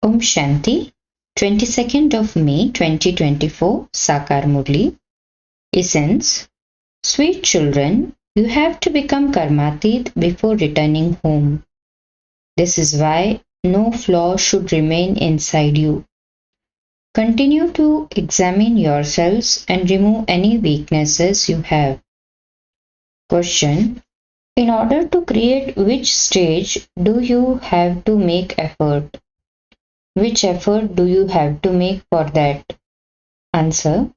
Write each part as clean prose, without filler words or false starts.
Om Shanti, 22nd of May 2024, Sakar Murli. Essence: Sweet children, you have to become karmatit before returning home. This is why no flaw should remain inside you. Continue to examine yourselves and remove any weaknesses you have. Question: In order to create which stage do you have to make effort? Which effort do you have to make for that? Answer: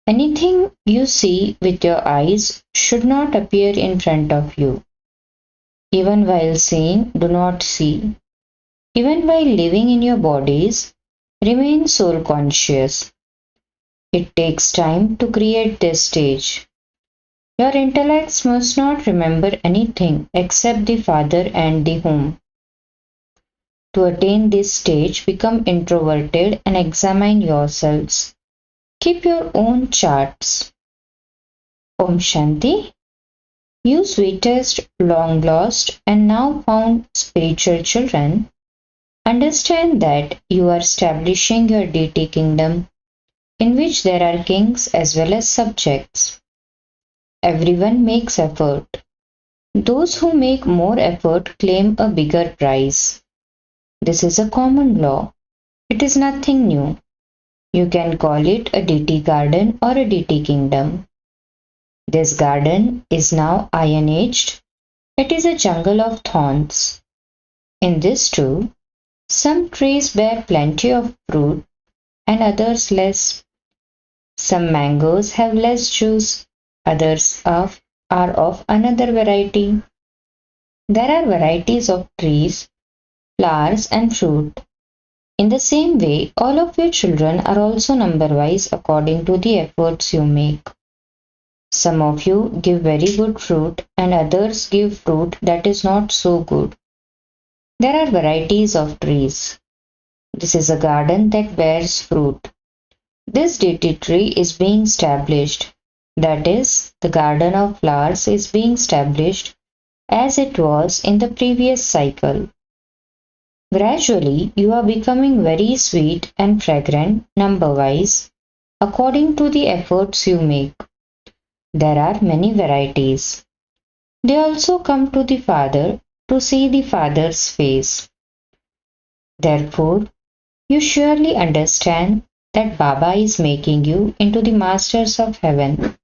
Anything you see with your eyes should not appear in front of you. Even while seeing, do not see. Even while living in your bodies, remain soul conscious. It takes time to create this stage. Your intellects must not remember anything except the father and the home. To attain this stage, become introverted and examine yourselves. Keep your own charts. Om Shanti. You sweetest, long lost, and now found spiritual children, understand that you are establishing your deity kingdom, in which there are kings as well as subjects. Everyone makes effort. Those who make more effort claim a bigger prize. This is a common law. It is nothing new. You can call it a deity garden or a deity kingdom. This garden is now iron aged. It is a jungle of thorns. In this too, some trees bear plenty of fruit and others less. Some mangoes have less juice, others are of another variety. There are varieties of trees, flowers, and fruit. In the same way, all of your children are also number-wise according to the efforts you make. Some of you give very good fruit and others give fruit that is not so good. There are varieties of trees. This is a garden that bears fruit. This deity tree is being established. That is, the garden of flowers is being established as it was in the previous cycle. Gradually, you are becoming very sweet and fragrant number-wise according to the efforts you make. There are many varieties. They also come to the Father to see the Father's face. Therefore, you surely understand that Baba is making you into the masters of heaven.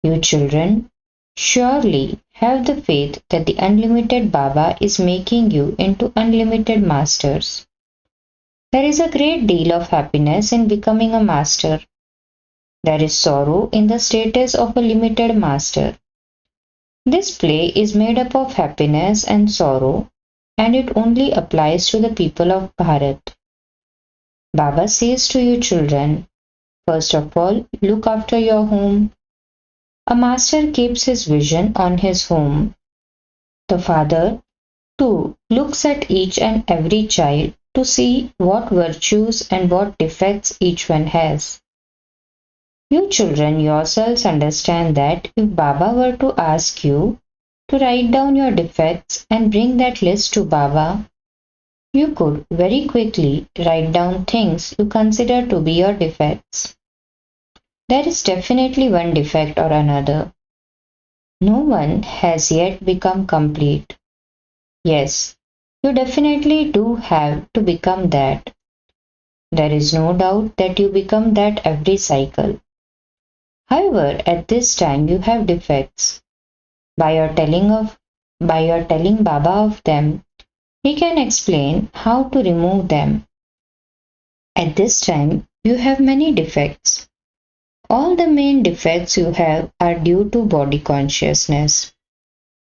You children surely have the faith that the unlimited Baba is making you into unlimited masters. There is a great deal of happiness in becoming a master. There is sorrow in the status of a limited master. This play is made up of happiness and sorrow, and it only applies to the people of Bharat. Baba says to you children, first of all, look after your home. A master keeps his vision on his home. The father, too, looks at each and every child to see what virtues and what defects each one has. You children yourselves understand that if Baba were to ask you to write down your defects and bring that list to Baba, you could very quickly write down things you consider to be your defects. There is definitely one defect or another. No one has yet become complete. Yes, you definitely do have to become that. There is no doubt that you become that every cycle. However, at this time you have defects. By your telling Baba of them, he can explain how to remove them. At this time, you have many defects. All the main defects you have are due to body consciousness.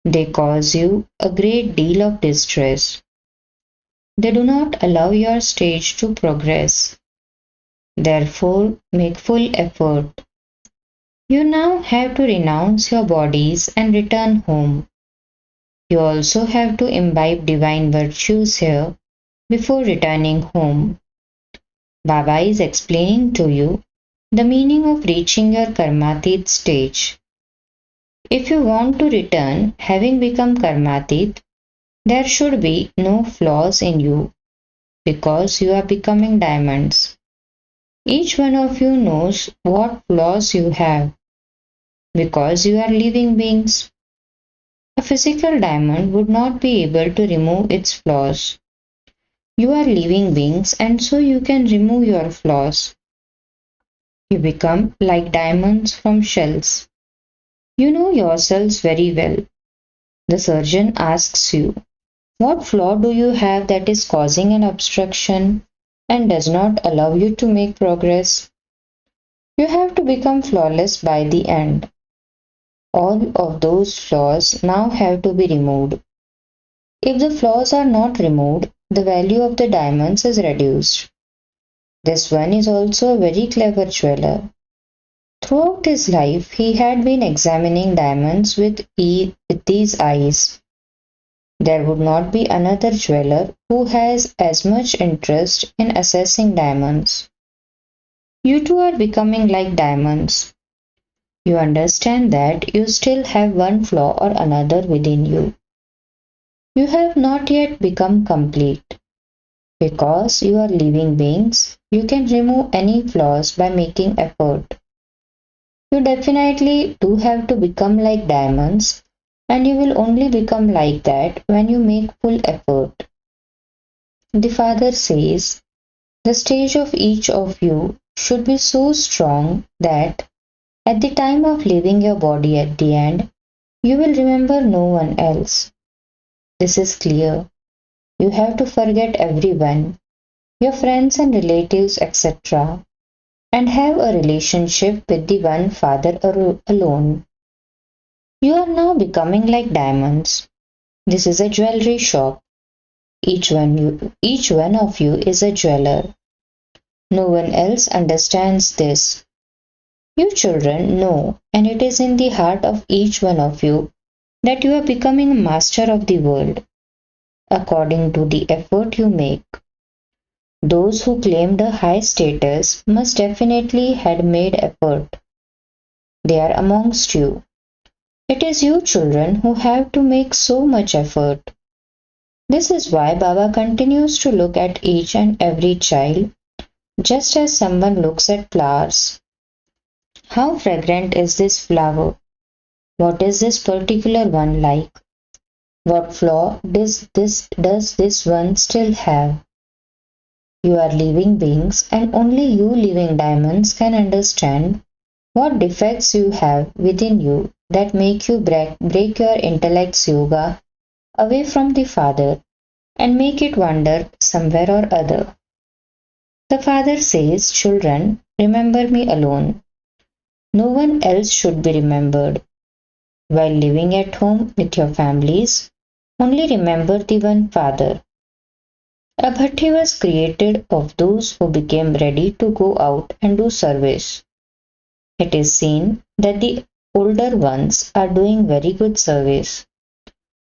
They cause you a great deal of distress. They do not allow your stage to progress. Therefore, make full effort. You now have to renounce your bodies and return home. You also have to imbibe divine virtues here before returning home. Baba is explaining to you the meaning of reaching your karmatit stage. If you want to return having become karmatit, there should be no flaws in you. because you are becoming diamonds. Each one of you knows what flaws you have because you are living beings. A physical diamond would not be able to remove its flaws. You are living beings and so you can remove your flaws. You become like diamonds from shells. You know yourselves very well. The surgeon asks you, what flaw do you have that is causing an obstruction and does not allow you to make progress? You have to become flawless by the end. All of those flaws now have to be removed. If the flaws are not removed, the value of the diamonds is reduced. This one is also a very clever jeweler. Throughout his life, he had been examining diamonds with these eyes. There would not be another jeweler who has as much interest in assessing diamonds. You too are becoming like diamonds. You understand that you still have one flaw or another within you. You have not yet become complete. Because you are living beings, you can remove any flaws by making effort. You definitely do have to become like diamonds, and you will only become like that when you make full effort. The Father says, the stage of each of you should be so strong that at the time of leaving your body at the end, you will remember no one else. This is clear. You have to forget everyone, your friends and relatives, etc., and have a relationship with the one Father alone. You are now becoming like diamonds. This is a jewelry shop. Each one of you is a jeweler. No one else understands this. You children know, and it is in the heart of each one of you that you are becoming a master of the world, according to the effort you make. Those who claimed a high status must definitely had made effort. They are amongst you. It is you children who have to make so much effort. This is why Baba continues to look at each and every child just as someone looks at flowers. How fragrant is this flower? What is this particular one like? What flaw does this one still have? You are living beings and only you living diamonds can understand what defects you have within you that make you break your intellect's yoga away from the Father and make it wander somewhere or other. The Father says, children, remember me alone. No one else should be remembered. While living at home with your families, only remember the one Father. A bhatti was created of those who became ready to go out and do service. It is seen that the older ones are doing very good service.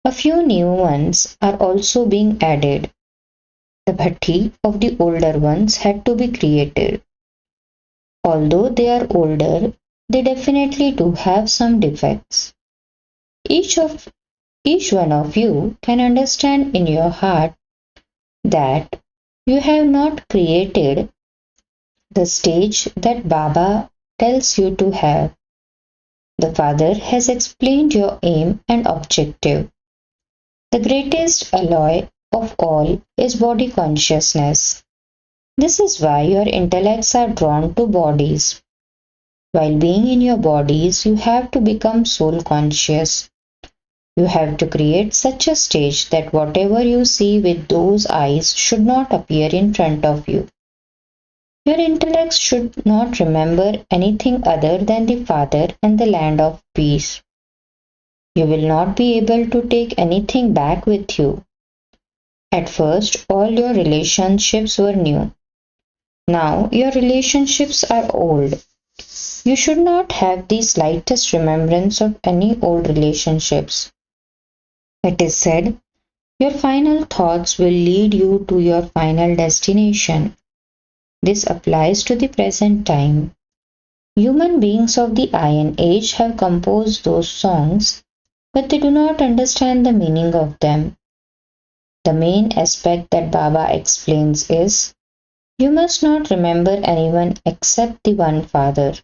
A few new ones are also being added. The bhatti of the older ones had to be created. Although they are older, they definitely do have some defects. Each one of you can understand in your heart that you have not created the stage that Baba tells you to have. The Father has explained your aim and objective. The greatest alloy of all is body consciousness. This is why your intellects are drawn to bodies. While being in your bodies, you have to become soul conscious. You have to create such a stage that whatever you see with those eyes should not appear in front of you. Your intellects should not remember anything other than the Father and the land of peace. You will not be able to take anything back with you. At first, all your relationships were new. Now, your relationships are old. You should not have the slightest remembrance of any old relationships. It is said, your final thoughts will lead you to your final destination. This applies to the present time. Human beings of the Iron Age have composed those songs, but they do not understand the meaning of them. The main aspect that Baba explains is you must not remember anyone except the one Father.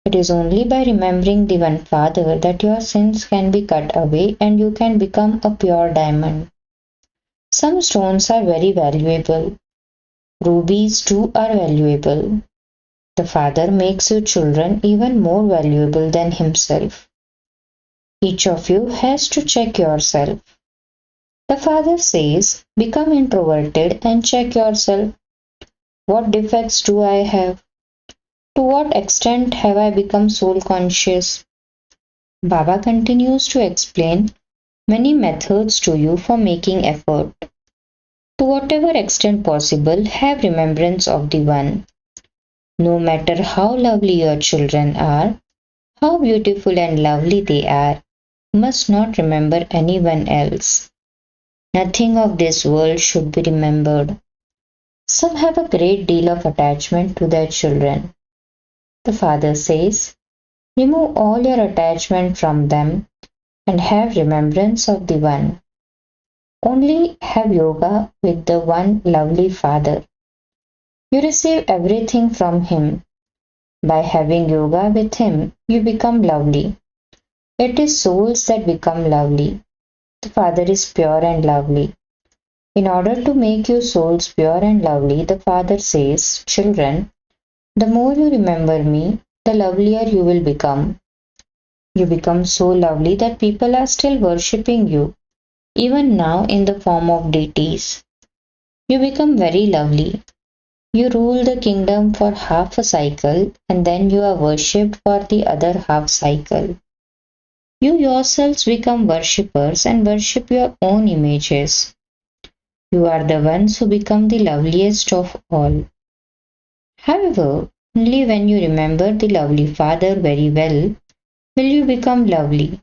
It is only by remembering the one Father that your sins can be cut away and you can become a pure diamond. Some stones are very valuable. Rubies too are valuable. The Father makes you children even more valuable than himself. Each of you has to check yourself. The Father says, become introverted and check yourself. What defects do I have? To what extent have I become soul conscious? Baba continues to explain many methods to you for making effort. To whatever extent possible, have remembrance of the One. No matter how lovely your children are, how beautiful and lovely they are, you must not remember anyone else. Nothing of this world should be remembered. Some have a great deal of attachment to their children. The Father says, remove all your attachment from them and have remembrance of the One. Only have yoga with the one lovely Father. You receive everything from Him. By having yoga with Him, you become lovely. It is souls that become lovely. The Father is pure and lovely. In order to make you souls pure and lovely, the Father says, children, the more you remember me, the lovelier you will become. You become so lovely that people are still worshipping you, even now in the form of deities. You become very lovely. You rule the kingdom for half a cycle and then you are worshipped for the other half cycle. You yourselves become worshippers and worship your own images. You are the ones who become the loveliest of all. However, only when you remember the lovely Father very well will you become lovely.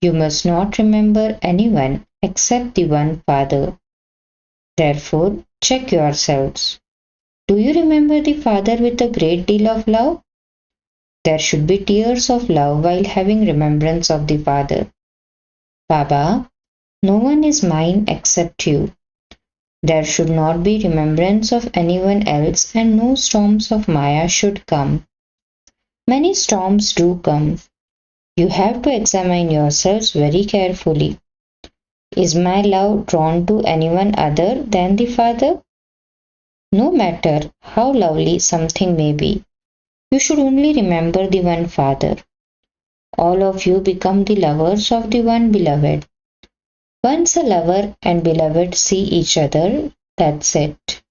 You must not remember anyone except the one Father. Therefore, check yourselves. Do you remember the Father with a great deal of love? There should be tears of love while having remembrance of the Father. Baba, no one is mine except you. There should not be remembrance of anyone else and no storms of Maya should come. Many storms do come. You have to examine yourselves very carefully. Is my love drawn to anyone other than the Father? No matter how lovely something may be, you should only remember the one Father. All of you become the lovers of the one beloved. Once a lover and beloved see each other, that's it.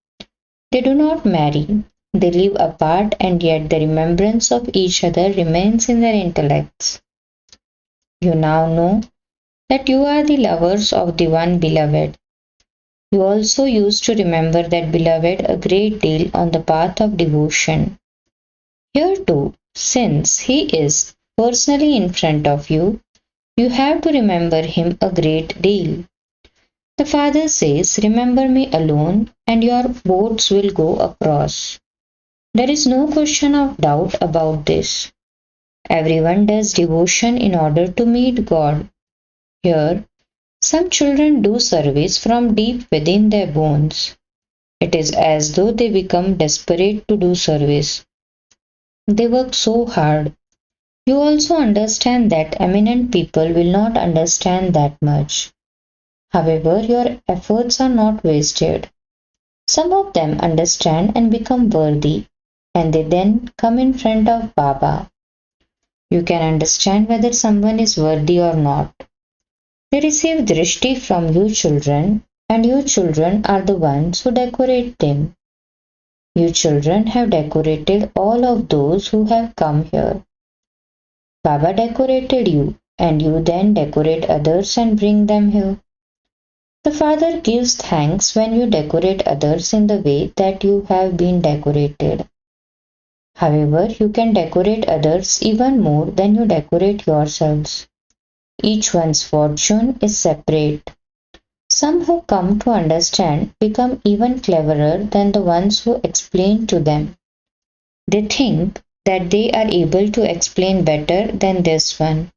They do not marry. They live apart and yet the remembrance of each other remains in their intellects. You now know that you are the lovers of the one beloved. You also used to remember that beloved a great deal on the path of devotion. Here too, since he is personally in front of you, you have to remember him a great deal. The Father says, remember me alone and your boats will go across. There is no question of doubt about this. Everyone does devotion in order to meet God. Here, some children do service from deep within their bones. It is as though they become desperate to do service. They work so hard. You also understand that eminent people will not understand that much. However, your efforts are not wasted. Some of them understand and become worthy, and they then come in front of Baba. You can understand whether someone is worthy or not. They receive drishti from you children, and you children are the ones who decorate them. You children have decorated all of those who have come here. Baba decorated you, and you then decorate others and bring them here. The Father gives thanks when you decorate others in the way that you have been decorated. However, you can decorate others even more than you decorate yourselves. Each one's fortune is separate. Some who come to understand become even cleverer than the ones who explain to them. They think that they are able to explain better than this one.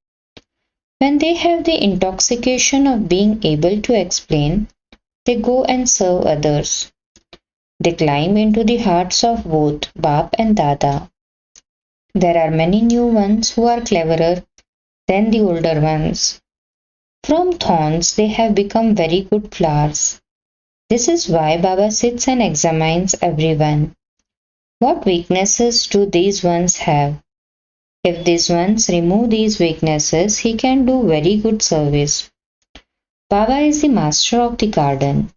When they have the intoxication of being able to explain, they go and serve others. They climb into the hearts of both Bap and Dada. There are many new ones who are cleverer than the older ones. From thorns they have become very good flowers. This is why Baba sits and examines everyone. What weaknesses do these ones have? If these ones remove these weaknesses, he can do very good service. Baba is the master of the garden.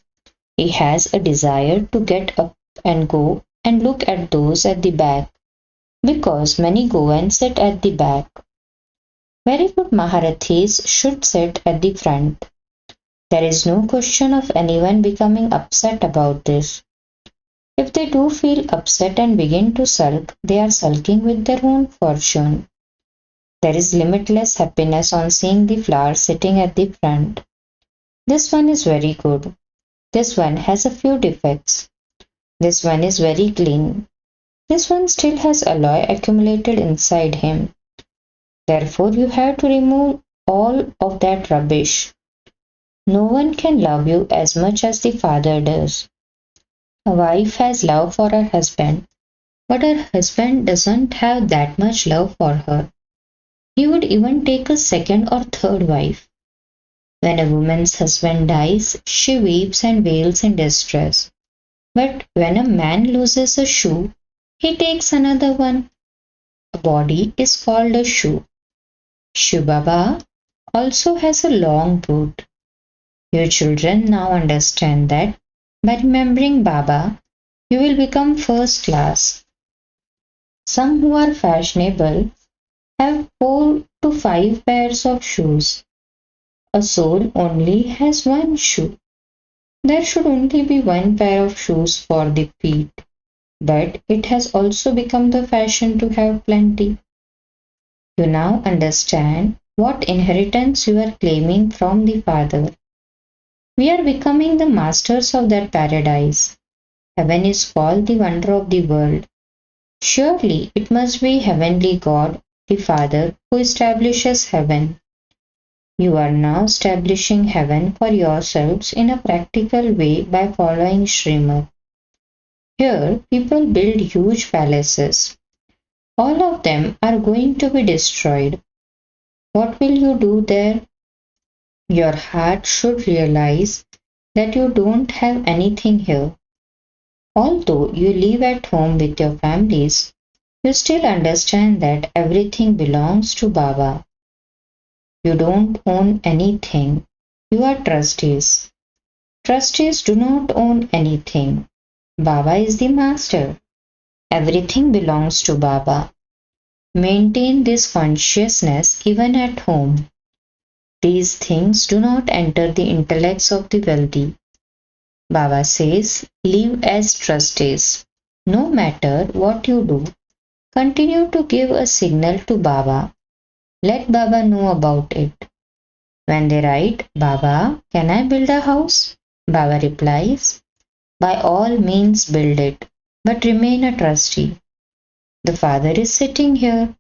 He has a desire to get up and go and look at those at the back, because many go and sit at the back. Very good Maharathis should sit at the front. There is no question of anyone becoming upset about this. If they do feel upset and begin to sulk, they are sulking with their own fortune. There is limitless happiness on seeing the flower sitting at the front. This one is very good. This one has a few defects. This one is very clean. This one still has alloy accumulated inside him. Therefore, you have to remove all of that rubbish. No one can love you as much as the father does. A wife has love for her husband, but her husband doesn't have that much love for her. He would even take a second or third wife. When a woman's husband dies, she weeps and wails in distress. But when a man loses a shoe, he takes another one. A body is called a shoe. Shiv Baba also has a long boot. You children now understand that by remembering Baba, you will become first class. Some who are fashionable have 4 to 5 pairs of shoes. A soul only has one shoe. There should only be one pair of shoes for the feet, but it has also become the fashion to have plenty. You now understand what inheritance you are claiming from the Father. We are becoming the masters of that paradise. Heaven is called the wonder of the world. Surely it must be Heavenly God, the Father, who establishes heaven. You are now establishing heaven for yourselves in a practical way by following Srimad. Here, people build huge palaces. All of them are going to be destroyed. What will you do there? Your heart should realize that you don't have anything here. Although you live at home with your families, you still understand that everything belongs to Baba. You don't own anything. You are trustees. Trustees do not own anything. Baba is the master. Everything belongs to Baba. Maintain this consciousness even at home. These things do not enter the intellects of the wealthy. Baba says, live as trustees. No matter what you do, continue to give a signal to Baba. Let Baba know about it. When they write, Baba, can I build a house? Baba replies, by all means build it, but remain a trustee. The father is sitting here.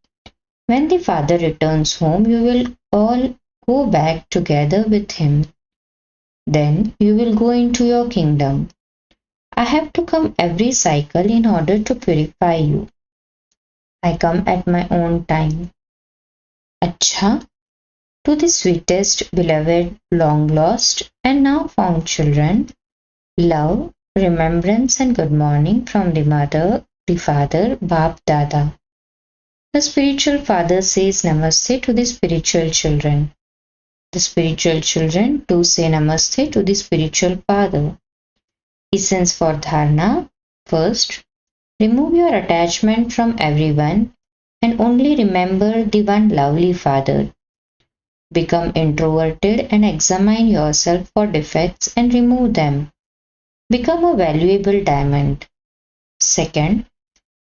When the father returns home, you will all go back together with him. Then you will go into your kingdom. I have to come every cycle in order to purify you. I come at my own time. Acha, to the sweetest, beloved, long lost, and now found children, love, remembrance, and good morning from the mother, the father, Bap Dada. The spiritual father says Namaste to the spiritual children. The spiritual children too say Namaste to the spiritual father. Essence for Dharana. First, remove your attachment from everyone and only remember the one lovely Father. Become introverted and examine yourself for defects and remove them. Become a valuable diamond. Second,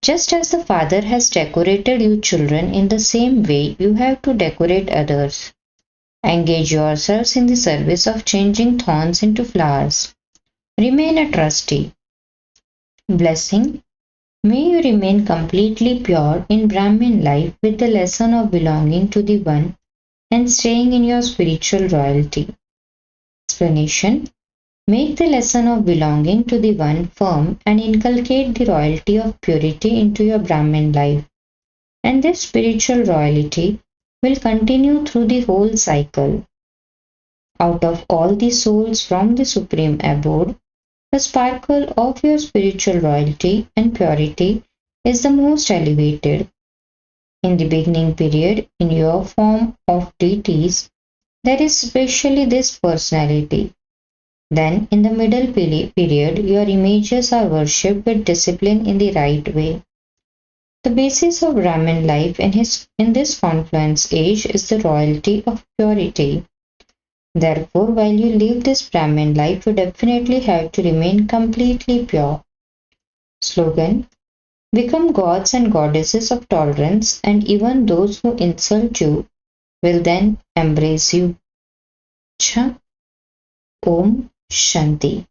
just as the Father has decorated you children, in the same way you have to decorate others. Engage yourselves in the service of changing thorns into flowers. Remain a trustee. Blessing. May you remain completely pure in Brahmin life with the lesson of belonging to the One and staying in your spiritual royalty. Explanation: make the lesson of belonging to the One firm and inculcate the royalty of purity into your Brahmin life. And this spiritual royalty will continue through the whole cycle. Out of all the souls from the Supreme Abode, the sparkle of your spiritual royalty and purity is the most elevated. In the beginning period, in your form of deities, there is especially this personality. Then, in the middle period, your images are worshipped with discipline in the right way. The basis of Brahmin life in this confluence age is the royalty of purity. Therefore, while you live this Brahmin life, you definitely have to remain completely pure. Slogan: become gods and goddesses of tolerance, and even those who insult you will then embrace you. Cha. Om Shanti.